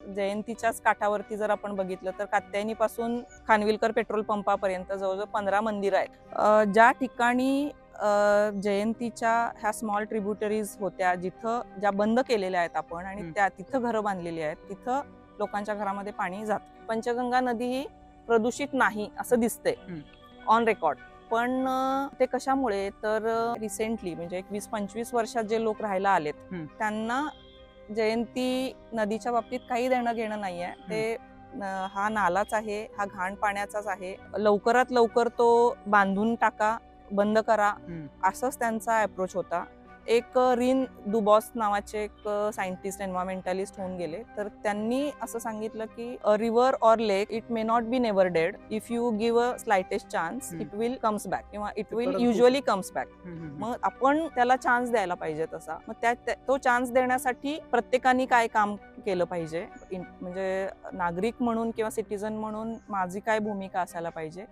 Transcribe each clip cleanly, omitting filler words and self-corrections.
जयंतीच्याच काठावरती जर आपण बघितलं तर कात्यायनीपासून खानविलकर पेट्रोल पंपापर्यंत जवळजवळ 15 मंदिरं आहेत. ज्या ठिकाणी जयंतीच्या ह्या स्मॉल ट्रिब्युटरीज होत्या, जिथं ज्या बंद केलेल्या आहेत आपण आणि त्या तिथं घरं बांधलेली आहेत, तिथं लोकांच्या घरामध्ये पाणी जातं. पंचगंगा नदी ही प्रदूषित नाही असं दिसतंय ऑन रेकॉर्ड. पण ते कशामुळे तर रिसेंटली म्हणजे 20-25 वर्षात जे लोक राहायला आलेत त्यांना जयंती नदीच्या बाबतीत काही देणं घेणं नाहीये. ते हा नालाच आहे, हा घाण पाण्याचाच आहे, लवकरात लवकर तो बांधून टाका, बंद करा, असंच त्यांचा अप्रोच होता. एक रिन दुबॉस नावाचे एक सायंटिस्ट एन्व्हायरमेंटलिस्ट होऊन गेले, तर त्यांनी असं सांगितलं की a river or lake it may not be never dead if you give a slightest chance it will comes back किंवा it will usually comes back. मग आपण त्याला चान्स द्यायला पाहिजे तसा. मग तो चान्स देण्यासाठी प्रत्येकाने काय काम केलं पाहिजे, म्हणजे नागरिक म्हणून किंवा सिटीजन म्हणून माझी काय भूमिका असायला पाहिजे.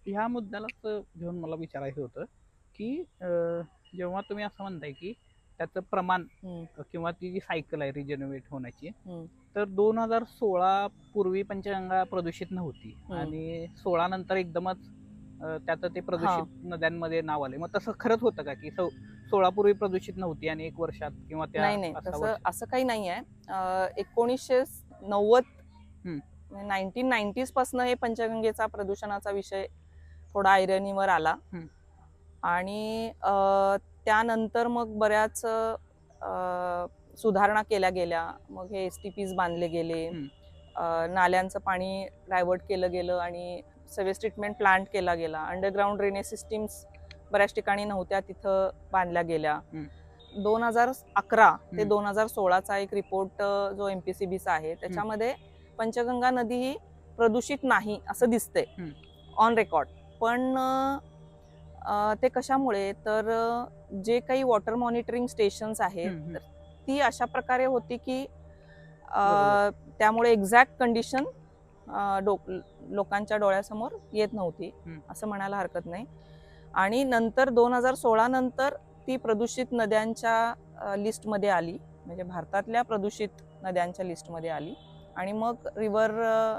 ह्या मुद्द्यालाच घेऊन मला विचारायचं होतं की जेव्हा तुम्ही असं म्हणताय की त्याचं प्रमाण किंवा ती जी सायकल आहे रिजनरेट होण्याची, तर 2016 पूर्वी पंचगंगा प्रदूषित नव्हती आणि 16 नंतर एकदमच त्याचं ते प्रदूषित नद्यांमध्ये नाव आले. मग तसं खरंच होतं का की 16 पूर्वी प्रदूषित नव्हती आणि 1 वर्षात किंवा त्या नाही तसं असं काही नाही आहे. 1990 1990s पासून हे पंचगंगेचा प्रदूषणाचा विषय थोडा ऐरणीवर आला आणि त्यानंतर मग बऱ्याच सुधारणा केल्या गेल्या. मग हे STPs बांधले गेले, नाल्यांचं पाणी डायव्हर्ट केलं गेलं आणि सवेज ट्रीटमेंट प्लांट केला गेला. अंडरग्राऊंड ड्रेनेज सिस्टीम्स बऱ्याच ठिकाणी नव्हत्या, तिथं बांधल्या गेल्या. 2011 ते 2016चा एक रिपोर्ट जो MPCBचा आहे, त्याच्यामध्ये पंचगंगा नदी ही प्रदूषित नाही असं दिसतंय ऑन रेकॉर्ड. पण ते कशामुळे तर जे काही वॉटर मॉनिटरिंग स्टेशन्स आहेत, तर ती अशा प्रकारे होती की त्यामुळे एक्झॅक्ट कंडिशन लोकांच्या डोळ्यासमोर येत नव्हती असं म्हणायला हरकत नाही. आणि नंतर 2016 नंतर ती प्रदूषित नद्यांच्या लिस्टमध्ये आली, म्हणजे भारतातल्या प्रदूषित नद्यांच्या लिस्टमध्ये आली. आणि मग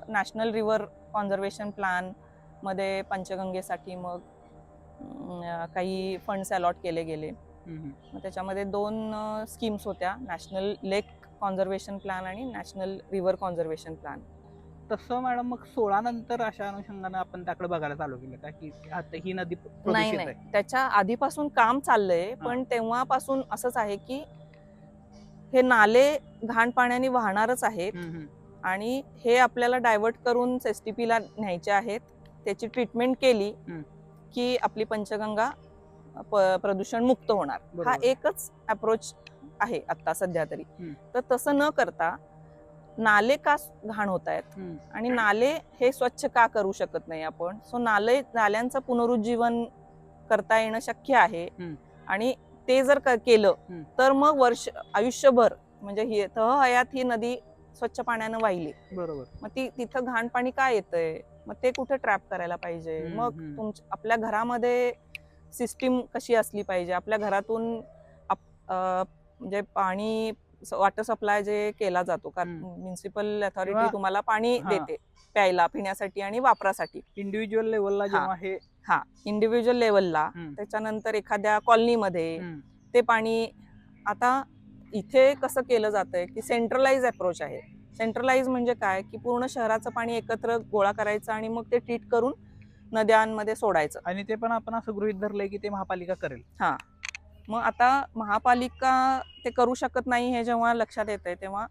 नॅशनल रिव्हर कॉन्झर्वेशन प्लॅन मध्ये पंचगंगेसाठी मग काही फंड्स अलॉट केले गेले. मग त्याच्यामध्ये 2 स्कीम्स होत्या, नॅशनल लेक कॉन्झर्वेशन प्लॅन आणि नॅशनल रिव्हर कॉन्झर्वेशन प्लॅन. तसं मॅडम मग 16 नंतर अशा अनुषंगाने आपण त्याकडे बघायला चालू केलं का की आता ही नदी प्रदूषित आहे? त्याच्या आधीपासून काम चाललंय, पण तेव्हापासून असंच आहे की हे नाले घाण पाण्याने वाहणारच आहेत आणि हे आपल्याला डायव्हर्ट करून STPला न्यायचे आहेत. त्याची ट्रीटमेंट केली की आपली पंचगंगा प्रदूषण मुक्त होणार. हा एकच अप्रोच आहे आता सध्या तरी. तर तसं न करता नाले का घाण होत आहेत आणि नाले हे स्वच्छ का करू शकत नाही आपण. सो नाल्यांचं पुनरुज्जीवन करता येणं शक्य आहे आणि ते जर केलं तर मग आयुष्यभर म्हणजे ही तहहयात ही नदी स्वच्छ पाण्यानं वाहिली. बरोबर. मग तिथं घाण पाणी का येतंय, मग ते कुठे ट्रॅप करायला पाहिजे. मग आपल्या घरामध्ये सिस्टीम कशी असली पाहिजे, आपल्या घरातून म्हणजे पाणी वॉटर सप्लाय जे केला जातो, कारण म्युन्सिपल अथॉरिटी तुम्हाला पाणी देते प्यायला, पिण्यासाठी आणि वापरासाठी. इंडिव्हिज्युअल लेवलला जेव्हा हे इंडिव्हिज्युअल लेवलला, त्याच्यानंतर एखाद्या कॉलनीमध्ये ते पाणी. आता इथे कसं केलं जातंय की सेंट्रलाइज अप्रोच आहे. सेंट्रलाइज म्हणजे काय की पूर्ण शहराचं पाणी एकत्र गोळा करायचं आणि मग ते ट्रीट करून नद्यांमध्ये सोडायचं. आणि ते पण आपण असं गृहीत धरलंय की ते महापालिका करेल. मग आता महापालिका ते करू शकत नाही हे जेव्हा लक्षात येतंय, तेव्हा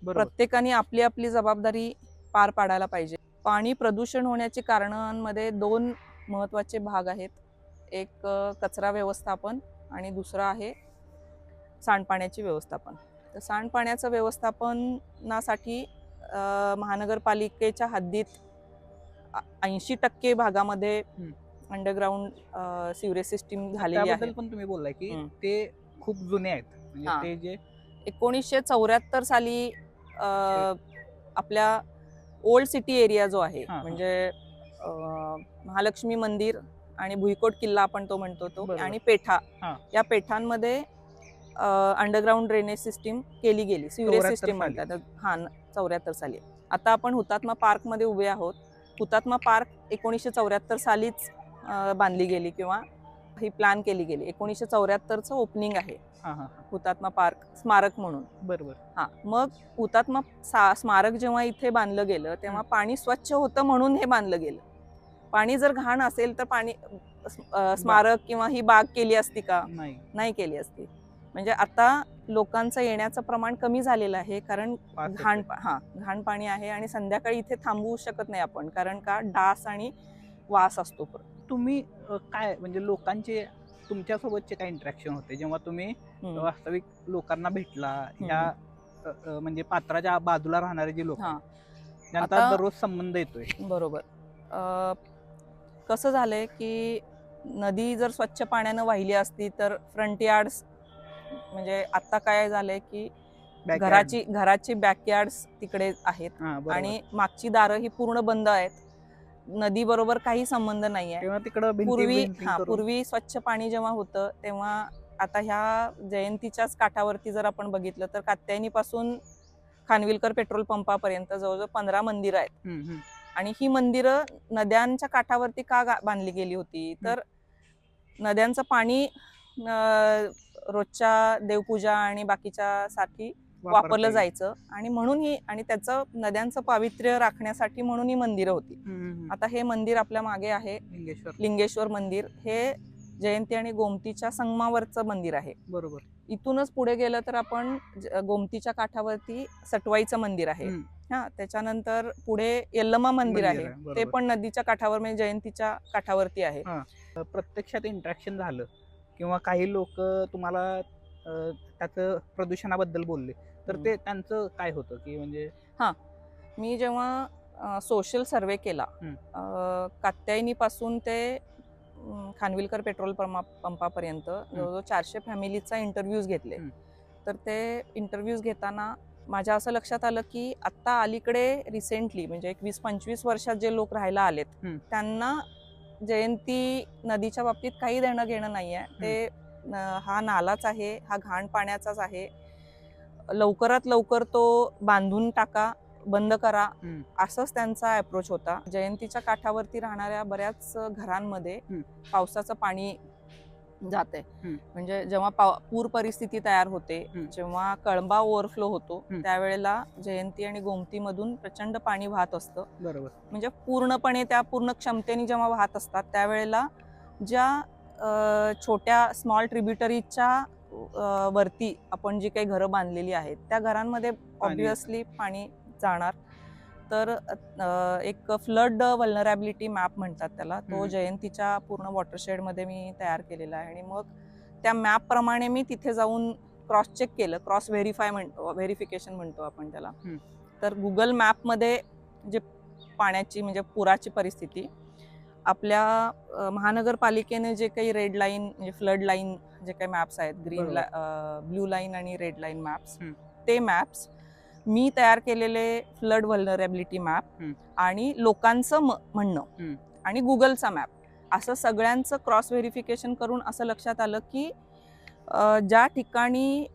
प्रत्येकाने आपली आपली जबाबदारी पार पाडायला पाहिजे. पाणी प्रदूषण होण्याची कारणांमध्ये 2 महत्वाचे भाग आहेत. एक कचरा व्यवस्थापन आणि दुसरं आहे सांडपाण्याची व्यवस्थापन. तर सांडपाण्याचं व्यवस्थापनासाठी महानगरपालिकेच्या हद्दीत 80% भागामध्ये अंडरग्राऊंड सिवरेज सिस्टीम झालेली आहे. पण तुम्ही बोललाय की ते खूप जुने आहेत, म्हणजे ते जे 1974 साली आपल्या ओल्ड सिटी एरिया जो आहे, हा, हा. म्हणजे महालक्ष्मी मंदिर आणि भुईकोट किल्ला आपण तो म्हणतो तो, बरोबर. आणि पेठा, हा. या पेठांमध्ये अंडरग्राऊंड ड्रेनेज सिस्टीम केली गेली, सिवरेज 74 सिस्टीम साली. म्हणतात. हा, 74 साली. आता आपण हुतात्मा पार्क मध्ये उभे आहोत. हुतात्मा पार्क 1974 सालीच बांधली गेली किंवा ही प्लॅन केली गेली. 1974चं ओपनिंग आहे हा, हा. हुतात्मा पार्क स्मारक म्हणून. बरोबर. हा, मग हुतात्मा स्मारक जेव्हा इथे बांधलं गेलं तेव्हा पाणी स्वच्छ होतं म्हणून हे बांधलं गेलं. पाणी जर घाण असेल तर पाणी स्मारक किंवा ही बाग केली असती का? नाही केली असती. म्हणजे आता लोकांचं येण्याचं प्रमाण कमी झालेलं आहे, कारण घाण पाणी आहे आणि संध्याकाळी इथे थांबवू शकत नाही आपण, कारण का डास आणि वास असतो. तुम्ही काय म्हणजे लोकांचे तुमच्यासोबतचे काय इंटरॅक्शन होते जेव्हा तुम्ही वास्तविक लोकांना भेटला, ह्या म्हणजे पात्राच्या बाजूला राहणारे जे लोक त्यांचा दररोज संबंध येतोय? बरोबर. कसं झालंय की नदी जर स्वच्छ पाण्यानं वाहिली असती तर फ्रंट यार्ड्स, म्हणजे आता काय झालंय की घराची बॅकयार्ड्स तिकडे आहेत आणि मागची दारं ही पूर्ण बंद आहेत. नदी बरोबर काही संबंध नाहीये. पूर्वी स्वच्छ पाणी जेव्हा होतं तेव्हा, आता ह्या जयंतीच्याच काठावरती जर आपण बघितलं तर कात्यायनी पासून खानविलकर पेट्रोल पंपापर्यंत जवळजवळ 15 मंदिरं आहेत. आणि ही मंदिरं नद्यांच्या काठावरती का बांधली गेली होती, तर नद्यांचं पाणी रोजच्या देवपूजा आणि बाकीच्या साठी वापरलं जायचं, आणि म्हणून ही, आणि त्याचं नद्यांचं पावित्र्य राखण्यासाठी म्हणून ही मंदिरं होती. आता हे मंदिर आपल्या मागे आहे, लिंगेश्वर मंदिर. हे जयंती आणि गोमतीच्या संगमावरचं मंदिर आहे. बरोबर. इथूनच पुढे गेलं तर आपण गोमतीच्या काठावरती सटवाईचं मंदिर आहे. हा, त्याच्यानंतर पुढे यल्लमा मंदिर आहे, ते पण नदीच्या काठावर, म्हणजे जयंतीच्या काठावरती आहे. प्रत्यक्षात इंटरॅक्शन झालं किंवा काही लोक तुम्हाला त्याचं प्रदूषणाबद्दल बोलले तर ते त्यांचं काय होतं की म्हणजे? मी जेव्हा सोशल सर्वे केला, कात्यायनी पासून ते खानविलकर पेट्रोल पंपापर्यंत जवळजवळ 400 फॅमिलीचा इंटरव्ह्यूज घेतले. तर ते इंटरव्ह्यूज घेताना माझ्या असं लक्षात आलं की आता अलीकडे रिसेंटली, म्हणजे 20-25 वर्षात जे लोक राहायला आलेत त्यांना जयंती नदीच्या बाबतीत काही देणं घेणं नाहीये. ते हा नालाच आहे, हा घाण पाण्याचाच आहे, लवकरात लवकर तो बांधून टाका, बंद करा, असंच त्यांचा अप्रोच होता. जयंतीच्या काठावरती राहणाऱ्या बऱ्याच घरांमध्ये पावसाचं पाणी जाते, म्हणजे जेव्हा पूर परिस्थिती तयार होते, जेव्हा कळंबा ओव्हरफ्लो होतो, त्यावेळेला जयंती आणि गोमती मधून प्रचंड पाणी वाहत असतं. बरोबर. म्हणजे पूर्णपणे त्या पूर्ण क्षमतेने जेव्हा वाहत असतात त्यावेळेला ज्या छोट्या स्मॉल ट्रिब्युटरीच्या वरती आपण जी काही घरं बांधलेली आहेत त्या घरांमध्ये ऑब्व्हियसली पाणी जाणार. तर एक फ्लड व्हल्नरॅबिलिटी मॅप म्हणतात त्याला, तो जयंतीच्या पूर्ण वॉटरशेडमध्ये मी तयार केलेला आहे. आणि मग त्या मॅप प्रमाणे मी तिथे जाऊन क्रॉस चेक केलं, क्रॉस व्हेरिफिकेशन म्हणतो आपण त्याला. तर गुगल मॅपमध्ये जे पाण्याची, म्हणजे पुराची परिस्थिती, आपल्या महानगरपालिकेने जे काही रेड लाईन, म्हणजे फ्लड लाईन जे काही मॅप्स आहेत, ग्रीन ब्ल्यू लाईन आणि रेड लाईन मॅप्स, ते मॅप्स, मी तयार केलेले फ्लड व्हल्नरॅबिलिटी मॅप, आणि लोकांचं म्हणणं, आणि गुगलचा मॅप, असं सगळ्यांचं क्रॉस व्हेरिफिकेशन करून असं लक्षात आलं की ज्या ठिकाणी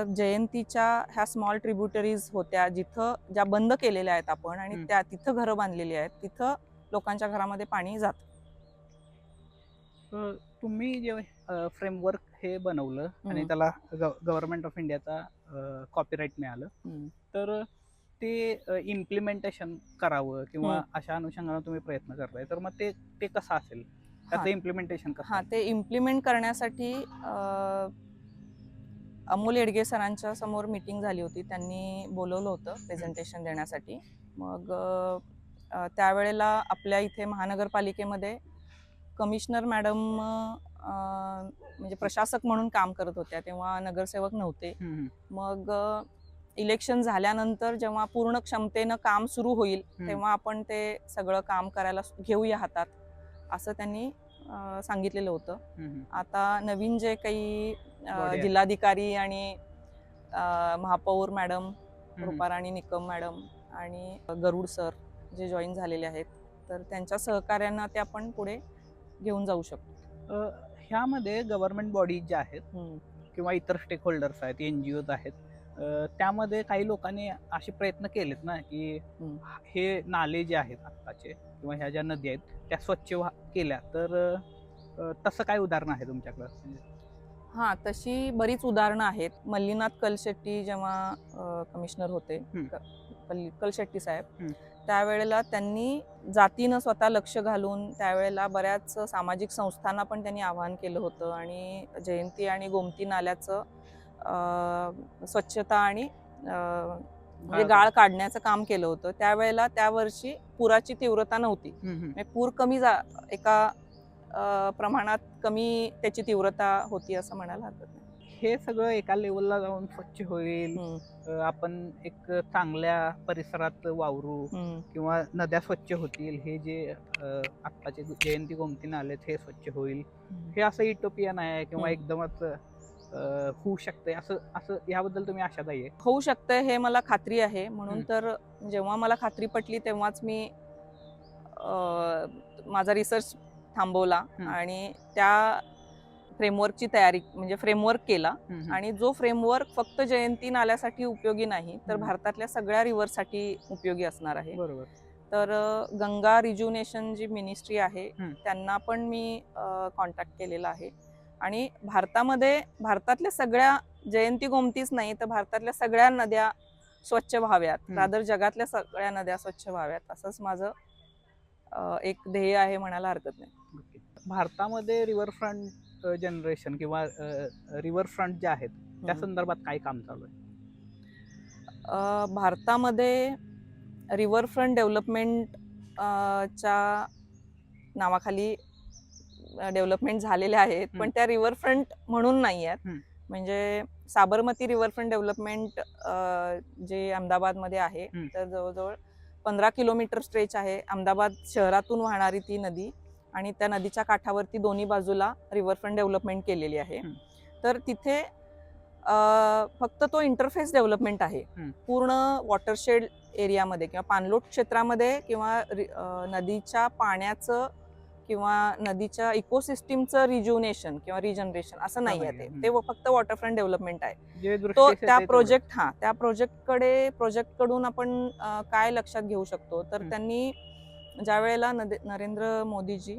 जयंतीच्या ह्या स्मॉल ट्रिब्युटरीज होत्या, जिथं ज्या बंद केलेल्या आहेत आपण, आणि त्या तिथं घरं बांधलेली आहेत, तिथं लोकांच्या घरामध्ये पाणी जात. तुम्ही जे फ्रेमवर्क हे बनवलं आणि त्याला गव्हर्नमेंट ऑफ इंडियाचा कॉपीराईट मिळालं, तर ते इम्प्लिमेंटेशन करावं किंवा अशा अनुषंगाने तुम्ही प्रयत्न करताय, तर मग ते कसं असेल, त्याचं इम्प्लिमेंटेशन कसं? ते इम्प्लिमेंट करण्यासाठी अमोल येडगे सरांच्या समोर मीटिंग झाली होती, त्यांनी बोलवलं होतं प्रेझेंटेशन देण्यासाठी. मग त्यावेळेला आपल्या इथे महानगरपालिकेमध्ये कमिशनर मॅडम म्हणजे प्रशासक म्हणून काम करत होत्या, तेव्हा नगरसेवक नव्हते. मग इलेक्शन झाल्यानंतर जेव्हा पूर्ण क्षमतेनं काम सुरू होईल तेव्हा आपण ते सगळं काम करायला घेऊया हातात, असं त्यांनी सांगितलेलं होतं. आता नवीन जे काही जिल्हाधिकारी आणि महापौर मॅडम, रूपाराणी निकम मॅडम, आणि गरुड सर जे जॉईन झालेले आहेत, तर त्यांच्या सहकार्यानं ते आपण पुढे घेऊन जाऊ शकतो. ह्यामध्ये गव्हर्नमेंट बॉडीज ज्या आहेत किंवा इतर स्टेक होल्डर्स आहेत, NGOज आहेत, त्यामध्ये काही लोकांनी असे प्रयत्न केलेत ना की हे नाले जे आहेत आत्ताचे किंवा ह्या ज्या नदी आहेत त्या स्वच्छ केल्या, तर तसं काय उदाहरण आहे तुमच्याकडं? हां, तशी बरीच उदाहरणं आहेत. मल्लीनाथ कलशेट्टी जेव्हा कमिशनर होते, कलशेट्टी साहेब, त्यावेळेला त्यांनी जातीनं स्वतः लक्ष घालून त्यावेळेला बऱ्याच सामाजिक संस्थांना पण त्यांनी आवाहन केलं होतं आणि जयंती आणि गोमती नाल्याचं स्वच्छता आणि म्हणजे गाळ काढण्याचं काम केलं होतं. त्यावेळेला त्या वर्षी पुराची तीव्रता नव्हती, म्हणजे पूर कमी एका प्रमाणात कमी त्याची तीव्रता होती असं म्हणायला हरकत नाही. हे सगळं एका लेवलला जाऊन स्वच्छ होईल, आपण एक चांगल्या परिसरात वावरू किंवा नद्या स्वच्छ होतील, हे जे आत्ताचे जयंती गोमती नाले हे स्वच्छ होईल, हे असं युटोपियन आहे किंवा एकदमच होऊ शकते असं असं याबद्दल तुम्ही आशादायी आहे? होऊ शकतंय हे मला खात्री आहे. म्हणून तर जेव्हा मला खात्री पटली तेव्हाच मी माझा रिसर्च थांबवला आणि त्या फ्रेमवर्कची तयारी म्हणजे फ्रेमवर्क केला. आणि जो फ्रेमवर्क फक्त जयंती नाल्यासाठी उपयोगी नाही तर भारतातल्या सगळ्या रिव्हर्ससाठी उपयोगी असणार आहे. बरोबर. तर गंगा रिज्युनेशन जी मिनिस्ट्री आहे त्यांना पण मी कॉन्टॅक्ट केलेला आहे आणि भारतातल्या सगळ्या जयंती गोमतीच नाही तर भारतातल्या सगळ्या नद्या स्वच्छ व्हाव्यात, रादर जगातल्या सगळ्या नद्या स्वच्छ व्हाव्यात असंच माझं एक ध्येय आहे म्हणायला हरकत नाही. भारतामध्ये रिव्हरफ्रंट जनरेशन किंवा रिव्हरफ्रंट जे आहेत त्या संदर्भात काय काम चालू आहे? भारतामध्ये रिव्हरफ्रंट डेव्हलपमेंट च्या नावाखाली डेव्हलपमेंट झालेले आहेत, पण त्या रिव्हरफ्रंट म्हणून नाही आहेत. म्हणजे साबरमती रिव्हरफ्रंट डेव्हलपमेंट जे अहमदाबादमध्ये आहे, तर जवळजवळ 15 किलोमीटर स्ट्रेच आहे. अहमदाबाद शहरातून वाहणारी ती नदी आणि त्या नदीच्या काठावरती दोन्ही बाजूला रिव्हरफ्रंट डेव्हलपमेंट केलेली आहे. तर तिथे फक्त तो इंटरफेस डेव्हलपमेंट आहे. पूर्ण वॉटरशेड एरियामध्ये किंवा पाणलोट क्षेत्रामध्ये किंवा नदीच्या पाण्याचं किंवा नदीच्या इकोसिस्टीमचं रिज्युनेशन किंवा रिजनरेशन असं नाही आहे. ते फक्त वॉटरफ्रंट डेव्हलपमेंट आहे. तो त्या प्रोजेक्टकडून आपण काय लक्षात घेऊ शकतो तर त्यांनी ज्या वेळेला नरेंद्र मोदीजी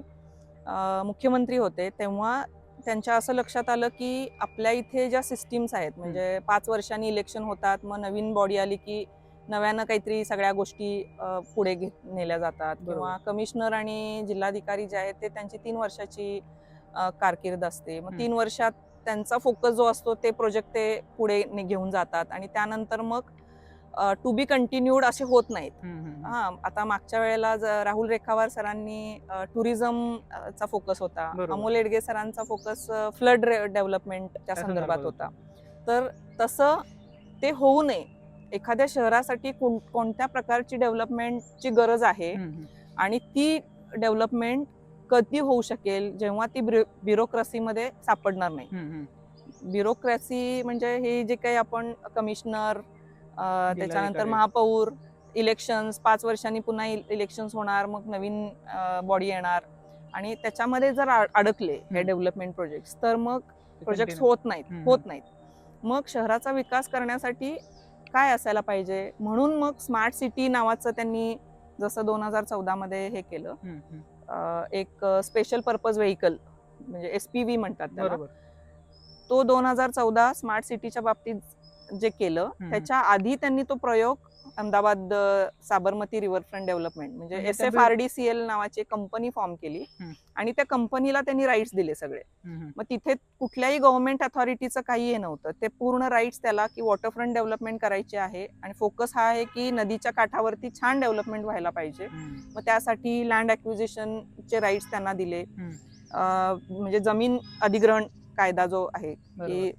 मुख्यमंत्री होते तेव्हा त्यांच्या असं लक्षात आलं की आपल्या इथे ज्या सिस्टीम्स आहेत म्हणजे 5 वर्षांनी इलेक्शन होतात, मग नवीन बॉडी आली की नव्यानं काहीतरी सगळ्या गोष्टी पुढे नेल्या जातात किंवा कमिशनर आणि जिल्हाधिकारी जे आहेत ते त्यांची 3 वर्षाची कारकीर्द असते. मग 3 वर्षात त्यांचा फोकस जो असतो ते प्रोजेक्ट ते पुढे घेऊन जातात आणि त्यानंतर मग टू बी कंटिन्यूड असे होत नाहीत. आता मागच्या वेळेला राहुल रेखावार सरांनी टुरिझमचा फोकस होता, अमोल एडगे सरांचा फोकस फ्लड डेव्हलपमेंटच्या संदर्भात होता. तर तसं ते होऊ नये. एखाद्या शहरासाठी कोणत्या प्रकारची डेव्हलपमेंटची गरज आहे आणि ती डेव्हलपमेंट कधी होऊ शकेल जेव्हा ती ब्युरोक्रेसीमध्ये सापडणार नाही. ब्युरोक्रेसी म्हणजे हे जे काही आपण कमिशनर, त्याच्यानंतर महापौर, इलेक्शन्स, 5 वर्षांनी पुन्हा इलेक्शन्स होणार, मग नवीन बॉडी येणार आणि त्याच्यामध्ये जर अडकले हे डेव्हलपमेंट प्रोजेक्ट्स तर मग प्रोजेक्ट्स होत नाहीत. मग शहराचा विकास करण्यासाठी काय असायला पाहिजे म्हणून मग स्मार्ट सिटी नावाचं त्यांनी जसं 2014 मध्ये हे केलं, एक स्पेशल पर्पज व्हेकल म्हणजे SPV म्हणतात त्याला. तो 2014 स्मार्ट सिटीच्या बाबतीत जे केलं त्याच्या आधी त्यांनी तो प्रयोग अहमदाबाद साबरमती रिव्हरफ्रंट डेव्हलपमेंट म्हणजे SFRDCL नावाची कंपनी फॉर्म केली आणि त्या कंपनीला त्यांनी राईट्स दिले सगळे. मग तिथे कुठल्याही गव्हर्नमेंट अथॉरिटीचं काही हे नव्हतं. ते पूर्ण राईट्स त्याला की वॉटरफ्रंट डेव्हलपमेंट करायची आहे आणि फोकस हा आहे की नदीच्या काठावरती छान डेव्हलपमेंट व्हायला पाहिजे. मग त्यासाठी लँड ॲक्विजिशनचे राईट्स त्यांना दिले. म्हणजे जमीन अधिग्रहण कायदा जो आहे की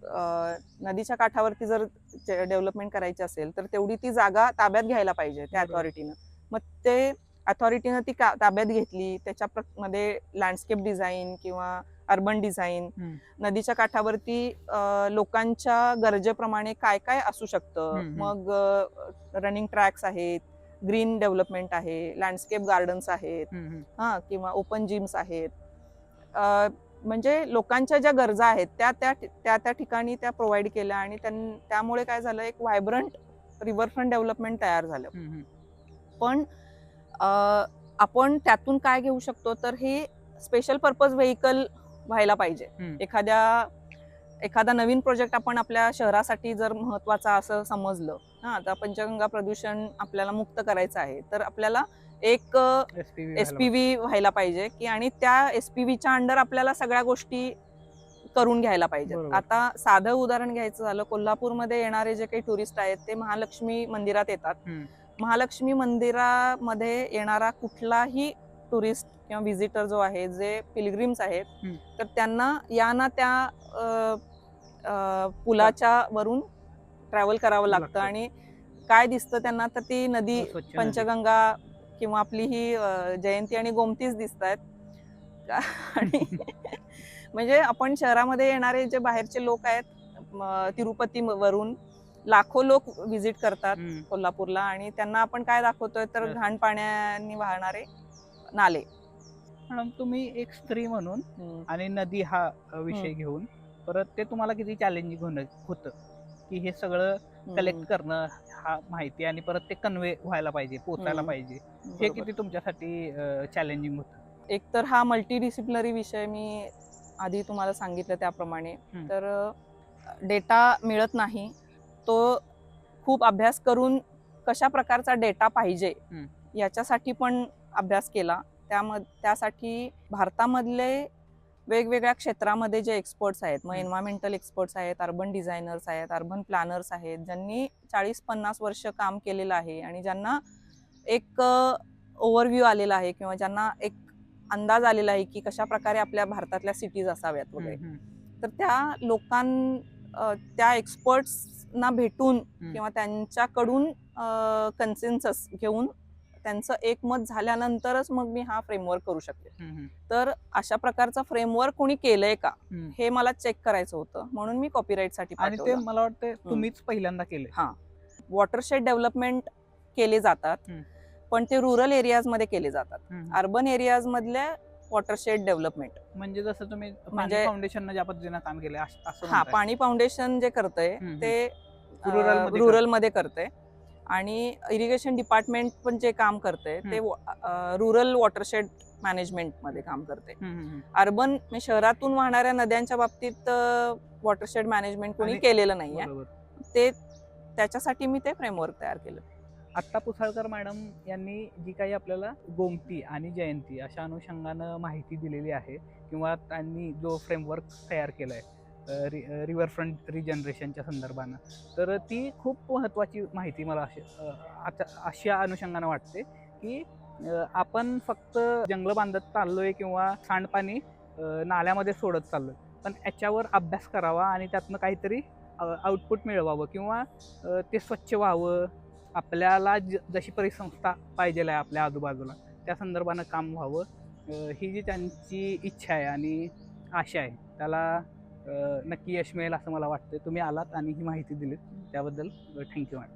नदीच्या काठावरती जर डेव्हलपमेंट करायची असेल तर तेवढी ती जागा ताब्यात घ्यायला पाहिजे त्या अथॉरिटीनं. मग ते अथॉरिटीनं ती ताब्यात घेतली. त्याच्यामध्ये लँडस्केप डिझाईन किंवा अर्बन डिझाईन, नदीच्या काठावरती लोकांच्या गरजेप्रमाणे काय काय असू शकतं, मग रनिंग ट्रॅक्स आहेत, ग्रीन डेव्हलपमेंट आहे, लँडस्केप गार्डन्स आहेत, हा, किंवा ओपन जिम्स आहेत. म्हणजे लोकांच्या ज्या गरजा आहेत त्या त्या त्या त्या ठिकाणी त्या प्रोव्हाइड केल्या आणि त्यामुळे काय झालं, एक व्हायब्रंट रिव्हरफ्रंट डेव्हलपमेंट तयार झालं. पण आपण त्यातून काय घेऊ शकतो, तर हे स्पेशल पर्पज व्हेकल व्हायला पाहिजे. एखादा नवीन प्रोजेक्ट आपण आपल्या शहरासाठी जर महत्वाचा असं समजलं, आता पंचगंगा प्रदूषण आपल्याला मुक्त करायचं आहे, तर आपल्याला एक एसपीव्ही व्हायला पाहिजे की, आणि त्या एसपीव्हीच्या अंडर आपल्याला सगळ्या गोष्टी करून घ्यायला पाहिजेत. आता साधं उदाहरण घ्यायचं झालं, कोल्हापूरमध्ये येणारे जे काही टुरिस्ट आहेत ते महालक्ष्मी मंदिरात येतात. महालक्ष्मी मंदिरामध्ये येणारा कुठलाही टुरिस्ट किंवा व्हिजिटर जो आहे, जे पिलग्रिम्स आहेत, तर त्यांना या ना त्या पुलाच्या वरून ट्रॅव्हल करावं लागतं आणि काय दिसतं त्यांना, तर ती नदी पंचगंगा किंवा आपली ही जयंती आणि गोमतीच दिसत आहेत. आणि म्हणजे आपण शहरामध्ये येणारे जे बाहेरचे लोक आहेत, तिरुपती वरून लाखो लोक व्हिजिट करतात कोल्हापूरला, आणि त्यांना आपण काय दाखवतोय, तर घाण पाण्याने वाहणारे नाले. मॅडम, तुम्ही एक स्त्री म्हणून आणि नदी हा विषय घेऊन परत ते तुम्हाला किती चॅलेंजिंग होतं की हे सगळं कलेक्ट करणं, हा माहिती, आणि परत ते कन्वे व्हायला पाहिजे, पोचायला पाहिजे, हे किती तुमच्यासाठी चॅलेंजिंग होतं? एक तर हा मल्टीडिसिप्लिनरी विषय, मी आधी तुम्हाला सांगितलं त्याप्रमाणे, तर डेटा मिळत नाही. तो खूप अभ्यास करून कशा प्रकारचा डेटा पाहिजे याच्यासाठी पण अभ्यास केला. त्यासाठी भारतामधले वेगवेगळ्या क्षेत्रामध्ये जे एक्सपर्ट्स आहेत, मग एन्व्हायरमेंटल एक्सपर्ट्स आहेत, अर्बन डिझायनर्स आहेत, अर्बन प्लॅनर्स आहेत, ज्यांनी 40-50 वर्ष काम केलेलं आहे आणि ज्यांना एक ओव्हरव्ह्यू आलेला आहे किंवा ज्यांना एक अंदाज आलेला आहे की कशा प्रकारे आपल्या भारतातल्या सिटीज असाव्यात वगैरे, तर त्या एक्सपर्ट्सना भेटून किंवा त्यांच्याकडून कन्सेन्सस घेऊन त्यांचं एकमत झाल्यानंतरच मग मी हा फ्रेमवर्क करू शकते. तर अशा प्रकारचा फ्रेमवर्क कोणी केलंय का, हे मला चेक करायचं होतं, म्हणून मी कॉपीराईट साठी पाठवलं. आणि ते मला वाटतं तुम्हीच पहिल्यांदा केले. हा, वॉटरशेड डेव्हलपमेंट केले जातात, पण ते रुरल एरियाज मध्ये केले जातात. अर्बन एरियाज मधल्या वॉटरशेड डेव्हलपमेंट म्हणजे जसं तुम्ही पाणी फाउंडेशन ज्या पद्धतीने काम केलंय असं? हा, पाणी फाउंडेशन जे करतंय ते रुरल मध्ये करतंय, आणि इरिगेशन डिपार्टमेंट पण जे काम करते ते रुरल वॉटरशेड मॅनेजमेंट मध्ये काम करते. अर्बन शहरातून वाहणाऱ्या नद्यांच्या बाबतीत वॉटरशेड मॅनेजमेंट कोणी केलेलं नाहीये, त्याच्यासाठी मी ते फ्रेमवर्क तयार केलं. आत्ता पुसाळकर मॅडम यांनी जी काही आपल्याला गोमती आणि जयंती अशा अनुषंगानं माहिती दिलेली आहे, किंवा त्यांनी जो फ्रेमवर्क तयार केलाय रिव्हरफ्रंट रिजनरेशनच्या संदर्भानं, तर ती खूप महत्त्वाची माहिती मला अशा अनुषंगानं वाटते की आपण फक्त जंगल बांधत चाललोय किंवा सांडपाणी नाल्यामध्ये सोडत चाललोय, पण याच्यावर अभ्यास करावा आणि त्यातनं काहीतरी आउटपुट मिळवावं, किंवा ते स्वच्छ व्हावं, आपल्याला जशी परिसंस्था पाहिजे आहे आपल्या आजूबाजूला त्या संदर्भानं काम व्हावं, ही जी त्यांची इच्छा आहे आणि आशा आहे, त्याला नक्की यश मिळेल असं मला वाटतं. तुम्ही आलात आणि ही माहिती दिलीत त्याबद्दल थँक्यू मॅडम.